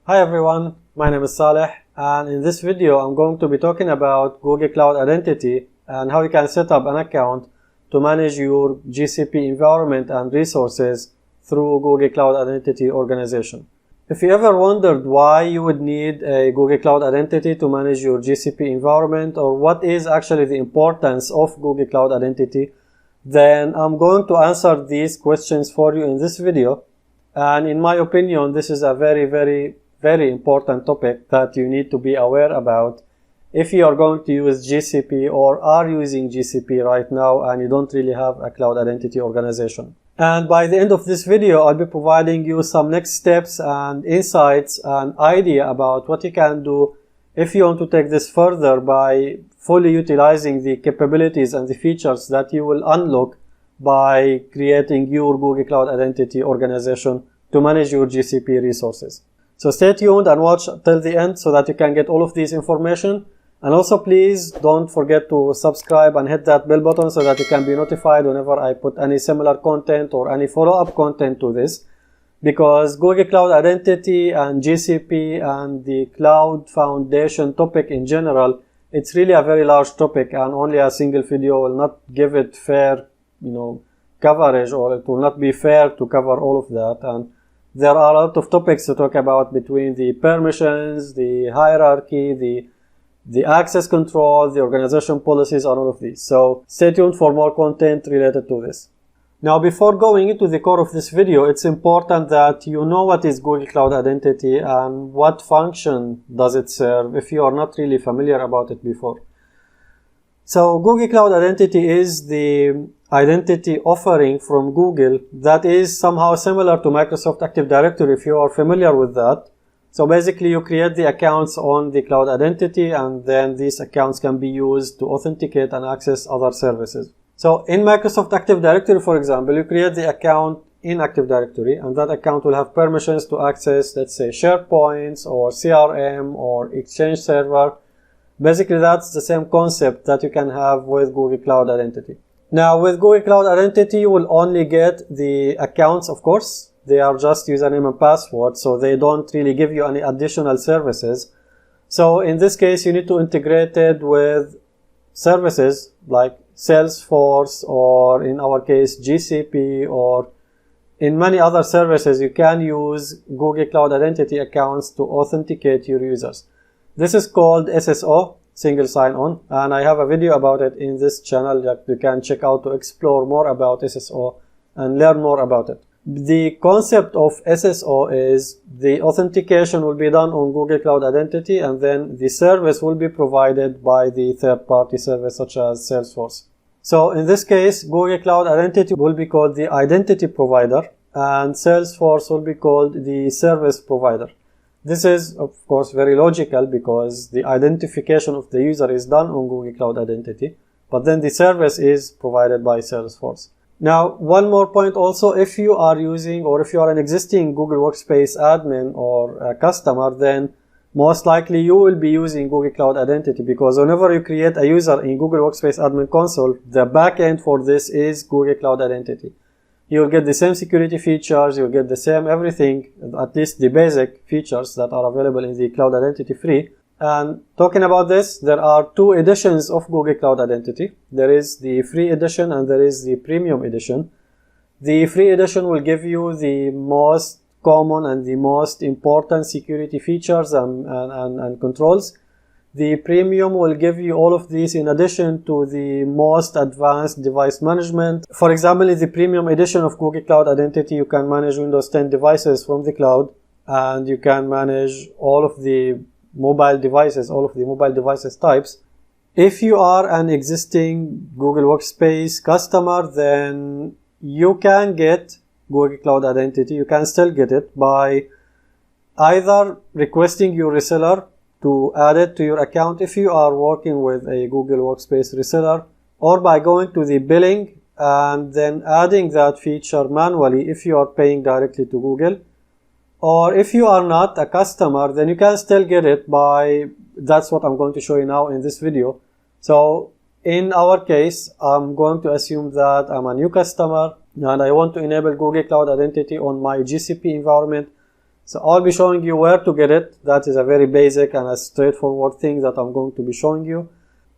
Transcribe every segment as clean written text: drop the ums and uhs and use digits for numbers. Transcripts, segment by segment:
Hi everyone, my name is Saleh, and in this video I'm going to be talking about Google Cloud Identity and how you can set up an account to manage your GCP environment and resources through Google Cloud Identity organization. If you ever wondered why you would need a Google Cloud Identity to manage your GCP environment, or what is actually the importance of Google Cloud Identity, then I'm going to answer these questions for you in this video. And in my opinion, this is a very important topic that you need to be aware about if you are going to use GCP or are using GCP right now and you don't really have a cloud identity organization. And by the end of this video, I'll be providing you some next steps and insights and idea about what you can do if you want to take this further by fully utilizing the capabilities and the features that you will unlock by creating your Google Cloud Identity organization to manage your GCP resources. So stay tuned and watch till the end so that you can get all of this information. And also please don't forget to subscribe and hit that bell button so that you can be notified whenever I put any similar content or any follow-up content to this. Because Google Cloud Identity and GCP and the Cloud Foundation topic in general, it's really a very large topic, and only a single video will not give it fair, coverage, or it will not be fair to cover all of that. And there are a lot of topics to talk about between the permissions, the hierarchy, the access control, the organization policies, and all of these. So stay tuned for more content related to this. Now, before going into the core of this video, it's important that you know what is Google Cloud Identity and what function does it serve if you are not really familiar about it before. So Google Cloud Identity is the identity offering from Google that is somehow similar to Microsoft Active Directory if you are familiar with that. So basically you create the accounts on the Cloud Identity, and then these accounts can be used to authenticate and access other services. So in Microsoft Active Directory, for example, you create the account in Active Directory, and that account will have permissions to access, let's say, SharePoint or CRM or Exchange Server. Basically, that's the same concept that you can have with Google Cloud Identity. Now, with Google Cloud Identity, you will only get the accounts, of course. They are just username and password, so they don't really give you any additional services. So in this case, you need to integrate it with services like Salesforce, or in our case, GCP, or in many other services. You can use Google Cloud Identity accounts to authenticate your users. This is called SSO, single sign-on, and I have a video about it in this channel that you can check out to explore more about SSO and learn more about it. The concept of SSO is the authentication will be done on Google Cloud Identity, and then the service will be provided by the third-party service such as Salesforce. So in this case, Google Cloud Identity will be called the identity provider, and Salesforce will be called the service provider. This is, of course, very logical because the identification of the user is done on Google Cloud Identity, but then the service is provided by Salesforce. Now, one more point also, if you are using, or if you are an existing Google Workspace admin or a customer, then most likely you will be using Google Cloud Identity, because whenever you create a user in Google Workspace Admin Console, the backend for this is Google Cloud Identity. You'll get the same security features, you'll get the same everything, at least the basic features that are available in the Cloud Identity free. And talking about this, there are two editions of Google Cloud Identity. There is the free edition and there is the premium edition. The free edition will give you the most common and the most important security features and controls. The premium will give you all of these in addition to the most advanced device management. For example, in the premium edition of Google Cloud Identity, you can manage Windows 10 devices from the cloud, and you can manage all of the mobile devices types. If you are an existing Google Workspace customer, then you can get Google Cloud Identity. You can still get it by either requesting your reseller to add it to your account if you are working with a Google Workspace reseller, or by going to the billing and then adding that feature manually if you are paying directly to Google. Or if you are not a customer, then you can still get it by, that's what I'm going to show you now in this video. So in our case, I'm going to assume that I'm a new customer and I want to enable Google Cloud Identity on my GCP environment. So I'll be showing you where to get it. That is a very basic and a straightforward thing that I'm going to be showing you.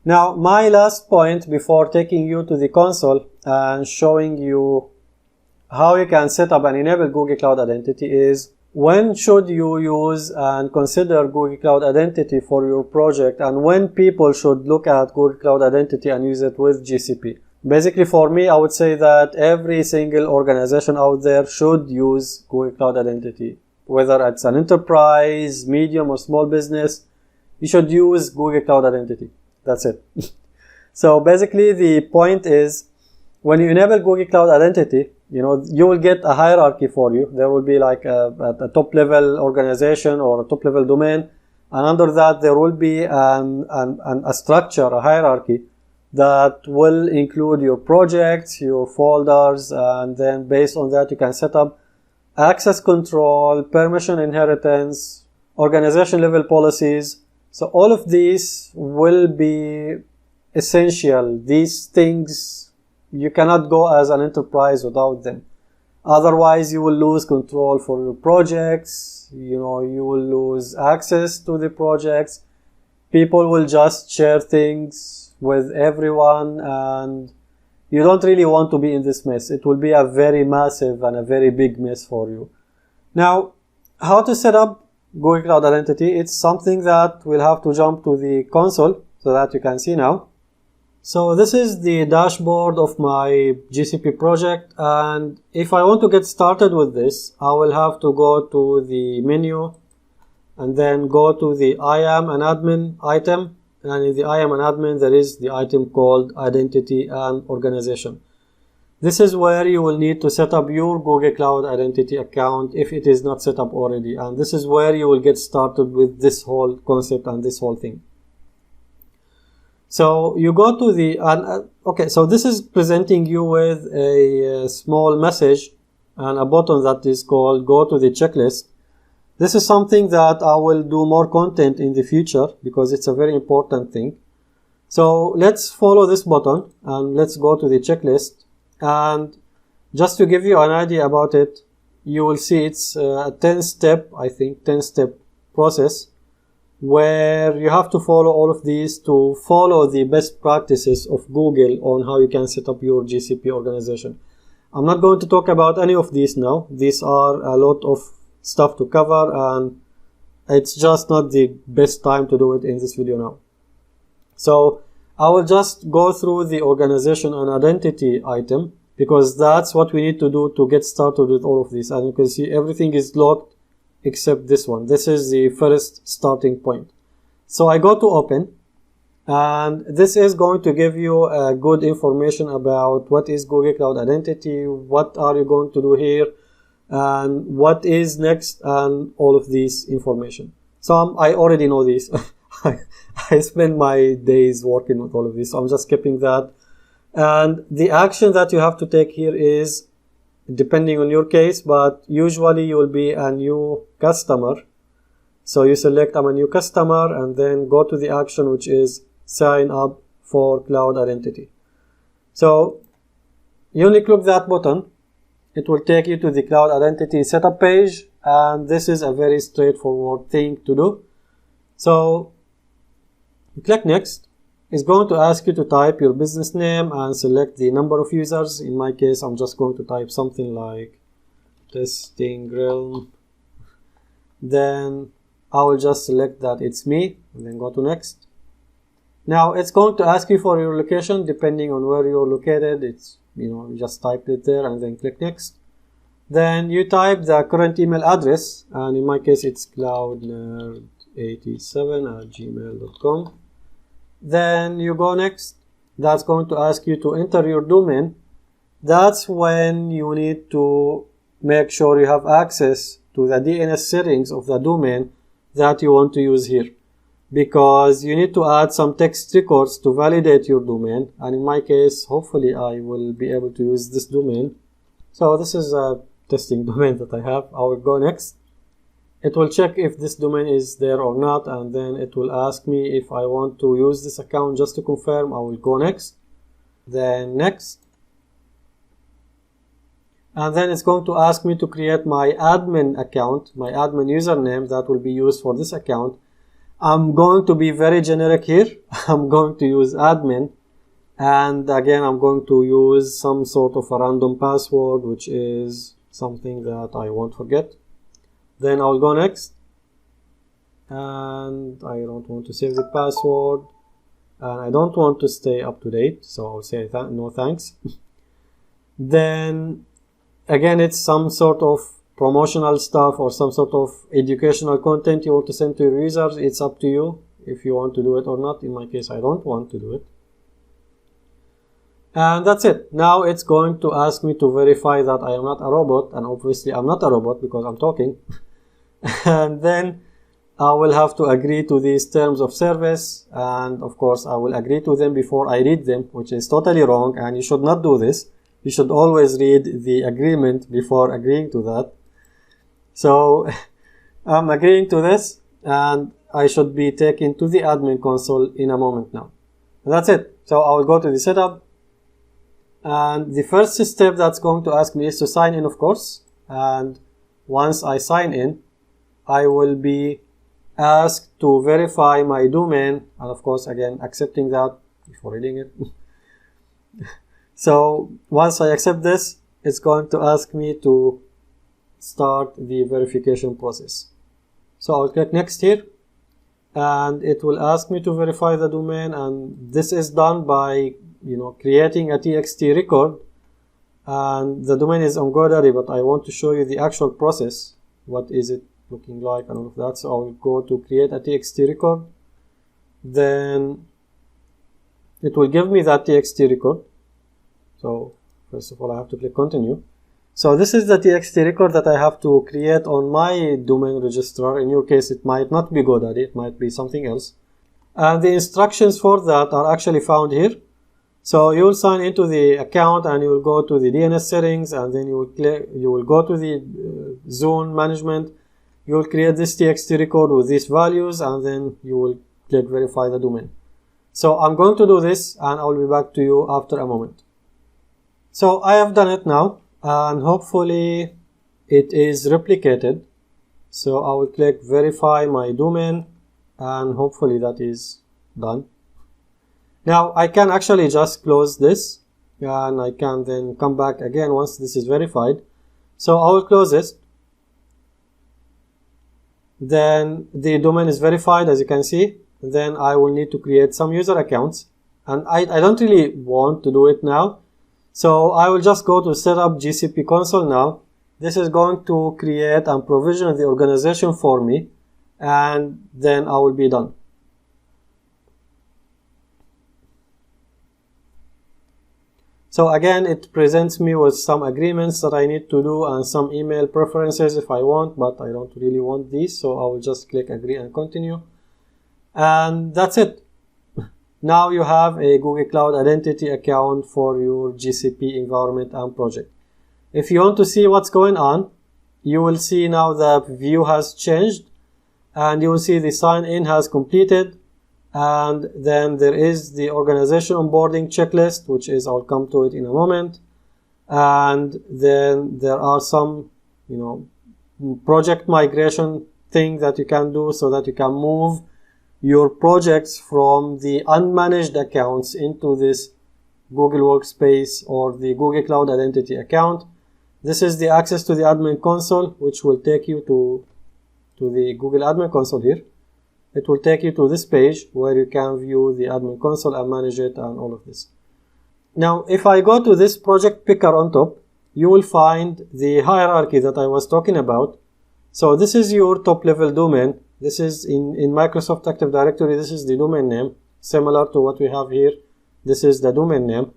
Now, my last point before taking you to the console and showing you how you can set up and enable Google Cloud Identity is when should you use and consider Google Cloud Identity for your project, and when people should look at Google Cloud Identity and use it with GCP. Basically, for me, I would say that every single organization out there should use Google Cloud Identity. Whether it's an enterprise, medium, or small business, you should use Google Cloud Identity. That's it. So basically, the point is, when you enable Google Cloud Identity, you will get a hierarchy for you. There will be like a top level organization or a top level domain, and under that there will be a structure, a hierarchy that will include your projects, your folders, and then based on that you can set up access control, permission inheritance, organization level policies. So all of these will be essential. These things, you cannot go as an enterprise without them. Otherwise, you will lose control for your projects. You will lose access to the projects. People will just share things with everyone, and you don't really want to be in this mess. It will be a very massive and a very big mess for you. Now, how to set up Google Cloud Identity? It's something that we'll have to jump to the console so that you can see now. So this is the dashboard of my GCP project, and if I want to get started with this, I will have to go to the menu and then go to the I am an admin item, and in the I am an admin there is the item called Identity and Organization. This is where you will need to set up your Google Cloud Identity account if it is not set up already, and this is where you will get started with this whole concept and this whole thing. So you go to the, okay, so this is presenting you with a small message and a button that is called go to the checklist. This is something that I will do more content in the future because it's a very important thing. So let's follow this button and let's go to the checklist. And just to give you an idea about it, you will see it's a 10-step process where you have to follow all of these to follow the best practices of Google on how you can set up your GCP organization. I'm not going to talk about any of these now. These are a lot of stuff to cover, and it's just not the best time to do it in this video now. So I will just go through the organization and identity item because that's what we need to do to get started with all of this. And you can see everything is locked except this one. This is the first starting point. So I go to open, and this is going to give you good information about what is Google Cloud Identity, what are you going to do here, and what is next, and all of this information. So I already know this. I spend my days working with all of this, so I'm just skipping that. And the action that you have to take here is depending on your case, but usually you will be a new customer. So you select I'm a new customer and then go to the action which is sign up for Cloud Identity. So you only click that button, it will take you to the Cloud Identity setup page, and this is a very straightforward thing to do. So you click next. It's going to ask you to type your business name and select the number of users. In my case, I'm just going to type something like testing realm. Then I will just select that it's me and then go to next. Now it's going to ask you for your location depending on where you're located. It's, you just type it there and then click next. Then you type the current email address, and in my case it's cloudnerd87@gmail.com. Then you go next. That's going to ask you to enter your domain. That's when you need to make sure you have access to the DNS settings of the domain that you want to use here, because you need to add some text records to validate your domain, and in my case hopefully I will be able to use this domain. So this is a testing domain that I have. I will go next. It will check if this domain is there or not, and then it will ask me if I want to use this account. Just to confirm, I will go next, then next. And then it's going to ask me to create my admin account, my admin username that will be used for this account. I'm going to be very generic here. I'm going to use admin. And again, I'm going to use some sort of a random password, which is something that I won't forget. Then I'll go next. And I don't want to save the password. And I don't want to stay up to date. So I'll say no thanks. Then again, it's some sort of promotional stuff or some sort of educational content you want to send to your users. It's up to you if you want to do it or not. In my case, I don't want to do it. And that's it. Now it's going to ask me to verify that I am not a robot, and obviously I'm not a robot because I'm talking. And then I will have to agree to these terms of service, and of course I will agree to them before I read them, which is totally wrong, and you should not do this. You should always read the agreement before agreeing to that. So I'm agreeing to this, and I should be taken to the admin console in a moment now. And that's it. So I will go to the setup. And the first step that's going to ask me is to sign in, of course. And once I sign in, I will be asked to verify my domain. And of course, again, accepting that before reading it. So once I accept this, it's going to ask me to start the verification process. So I'll click next here. And it will ask me to verify the domain. And this is done by creating a TXT record, and the domain is on GoDaddy, but I want to show you the actual process. What is it looking like and all of that. So I will go to create a TXT record. Then it will give me that TXT record. So first of all, I have to click continue. So this is the TXT record that I have to create on my domain registrar. In your case, it might not be GoDaddy, it might be something else. And the instructions for that are actually found here. So you will sign into the account and you will go to the DNS settings, and then you will go to the zone management. You will create this TXT record with these values, and then you will click verify the domain. So I'm going to do this, and I will be back to you after a moment. So I have done it now, and hopefully it is replicated. So I will click verify my domain, and hopefully that is done. Now I can actually just close this, and I can then come back again once this is verified. So I will close this. Then the domain is verified, as you can see. Then I will need to create some user accounts, and I don't really want to do it now. So I will just go to setup GCP console now. This is going to create and provision the organization for me, and then I will be done. So again, it presents me with some agreements that I need to do and some email preferences if I want, but I don't really want these, so I will just click agree and continue. And that's it. Now you have a Google Cloud Identity account for your GCP environment and project. If you want to see what's going on, you will see now the view has changed, and you will see the sign in has completed. And then there is the organization onboarding checklist, which is, I'll come to it in a moment. And then there are some, project migration thing that you can do so that you can move your projects from the unmanaged accounts into this Google Workspace or the Google Cloud Identity account. This is the access to the admin console, which will take you to the Google admin console here. It will take you to this page where you can view the admin console and manage it and all of this. Now, if I go to this project picker on top, you will find the hierarchy that I was talking about. So this is your top level domain. This is in Microsoft Active Directory. This is the domain name, similar to what we have here. This is the domain name.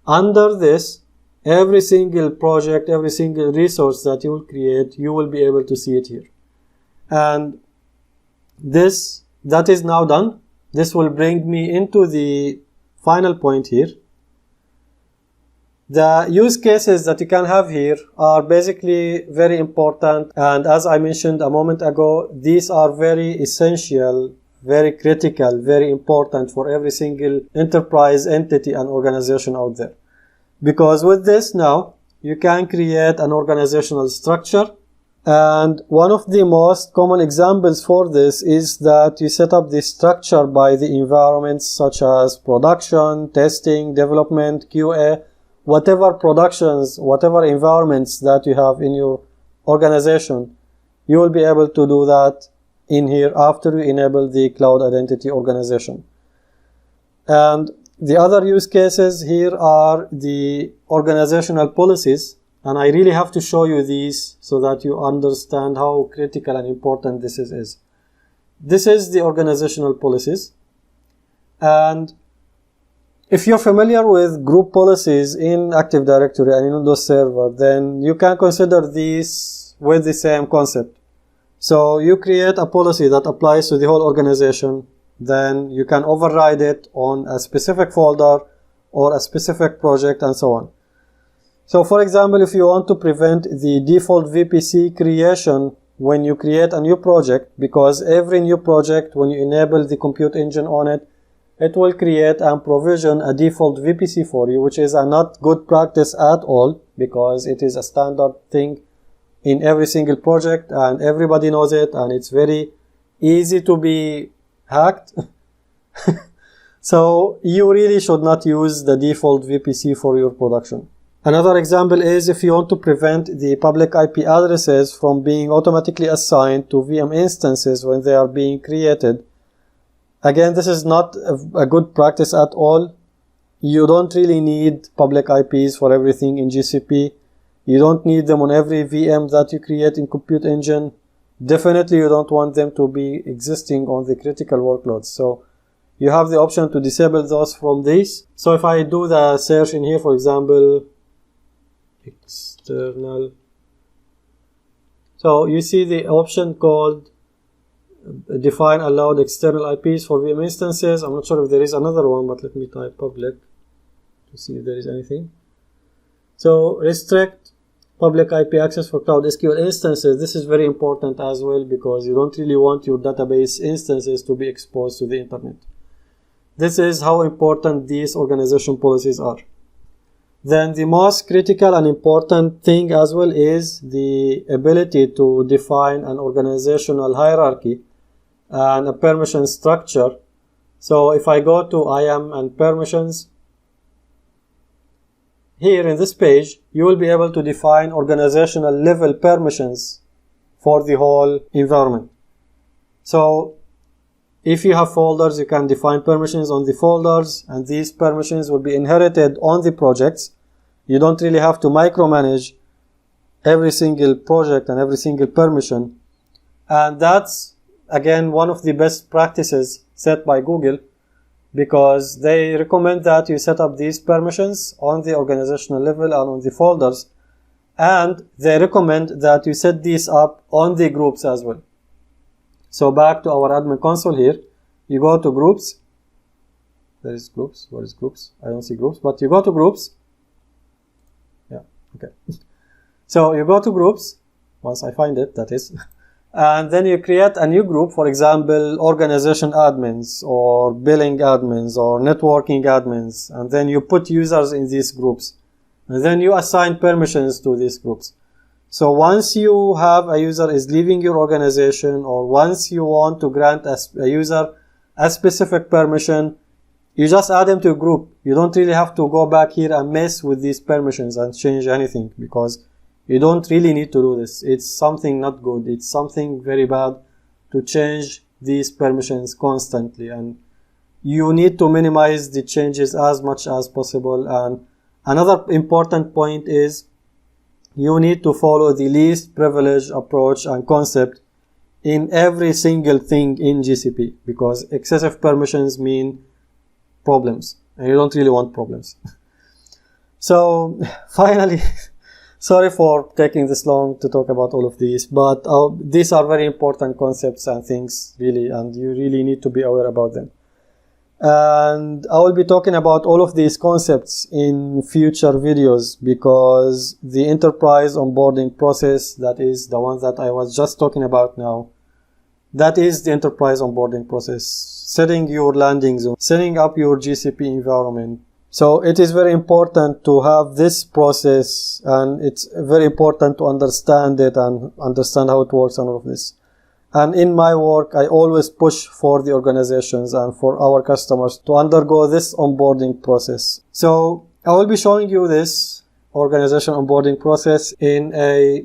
Under this, every single project, every single resource that you will create, you will be able to see it here. And that is now done. This will bring me into the final point here. The use cases that you can have here are basically very important, and as I mentioned a moment ago, these are very essential, very critical, very important for every single enterprise, entity and organization out there. Because with this now, you can create an organizational structure. And one of the most common examples for this is that you set up the structure by the environments such as production, testing, development, QA, whatever productions, whatever environments that you have in your organization, you will be able to do that in here after you enable the cloud identity organization. And the other use cases here are the organizational policies. And I really have to show you these so that you understand how critical and important this is. This is the organizational policies. And if you're familiar with group policies in Active Directory and in Windows Server, then you can consider these with the same concept. So you create a policy that applies to the whole organization, then you can override it on a specific folder or a specific project and so on. So for example, if you want to prevent the default VPC creation when you create a new project, because every new project, when you enable the compute engine on it, it will create and provision a default VPC for you, which is a not good practice at all, because it is a standard thing in every single project and everybody knows it, and it's very easy to be hacked. So you really should not use the default VPC for your production. Another example is if you want to prevent the public IP addresses from being automatically assigned to VM instances when they are being created. Again, this is not a good practice at all. You don't really need public IPs for everything in GCP. You don't need them on every VM that you create in Compute Engine. Definitely you don't want them to be existing on the critical workloads. So you have the option to disable those from this. So if I do the search in here, for example, external. So you see the option called define allowed external IPs for VM instances. I'm not sure if there is another one, but let me type public to see if there is anything. So restrict public IP access for Cloud SQL instances. This is very important as well, because you don't really want your database instances to be exposed to the internet. This is how important these organization policies are. Then the most critical and important thing as well is the ability to define an organizational hierarchy and a permission structure. So if I go to IAM and permissions, here in this page, you will be able to define organizational level permissions for the whole environment. So if you have folders, you can define permissions on the folders, and these permissions will be inherited on the projects. You don't really have to micromanage every single project and every single permission. And that's, again, one of the best practices set by Google, because they recommend that you set up these permissions on the organizational level and on the folders. And they recommend that you set these up on the groups as well. So back to our admin console here, you go to groups. There is groups. Where is groups? I don't see groups, but you go to groups. Yeah, okay. So you go to groups, once I find it, that is. And then you create a new group, for example, organization admins or billing admins or networking admins. And then you put users in these groups. And then you assign permissions to these groups. So once you have a user is leaving your organization, or once you want to grant a user a specific permission, you just add them to a group. You don't really have to go back here and mess with these permissions and change anything, because you don't really need to do this. It's something not good. It's something very bad to change these permissions constantly. And you need to minimize the changes as much as possible. And another important point is you need to follow the least privilege approach and concept in every single thing in GCP, because excessive permissions mean problems, and you don't really want problems. So finally, sorry for taking this long to talk about all of these, but these are very important concepts and things, really, and you really need to be aware about them. And I will be talking about all of these concepts in future videos, because the enterprise onboarding process, that is the one that I was just talking about now, that is the enterprise onboarding process. Setting your landing zone, setting up your GCP environment, So it is very important to have this process, and it's very important to understand it and understand how it works and all of this. And in my work, I always push for the organizations and for our customers to undergo this onboarding process. So I will be showing you this organization onboarding process in a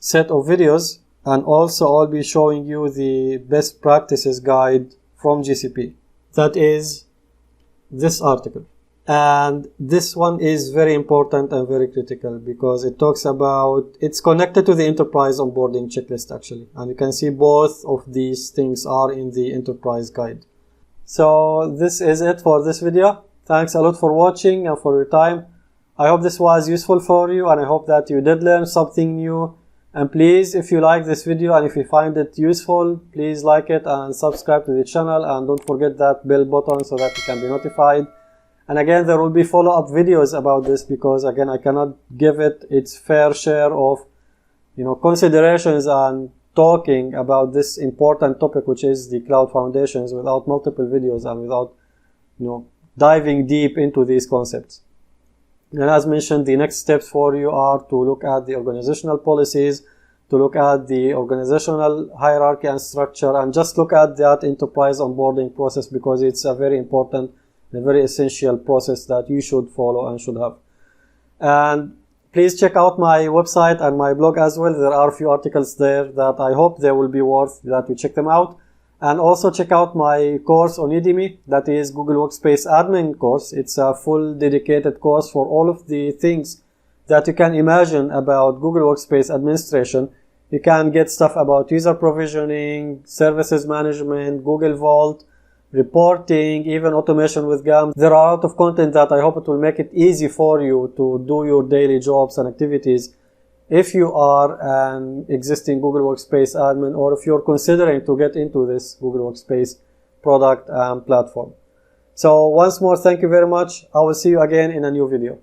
set of videos, and also I'll be showing you the best practices guide from GCP. That is this article. And this one is very important and very critical because it talks about, it's connected to the enterprise onboarding checklist actually. And you can see both of these things are in the enterprise guide. So this is it for this video. Thanks a lot for watching and for your time. I hope this was useful for you, and I hope that you did learn something new. And please, if you like this video and if you find it useful, please like it and subscribe to the channel, and don't forget that bell button so that you can be notified. And again, there will be follow-up videos about this because again, I cannot give it its fair share of, considerations and talking about this important topic, which is the cloud foundations, without multiple videos and without, diving deep into these concepts. And as mentioned, the next steps for you are to look at the organizational policies, to look at the organizational hierarchy and structure, and just look at that enterprise onboarding process because it's a very important, a very essential process that you should follow and should have. And please check out my website and my blog as well. There are a few articles there that I hope they will be worth that you check them out. And also check out my course on Udemy, that is Google Workspace Admin course. It's a full dedicated course for all of the things that you can imagine about Google Workspace administration. You can get stuff about user provisioning, services management, Google Vault, reporting, even automation with GAM. There are a lot of content that I hope it will make it easy for you to do your daily jobs and activities if you are an existing Google Workspace admin, or if you're considering to get into this Google Workspace product and platform. So once more, thank you very much. I will see you again in a new video.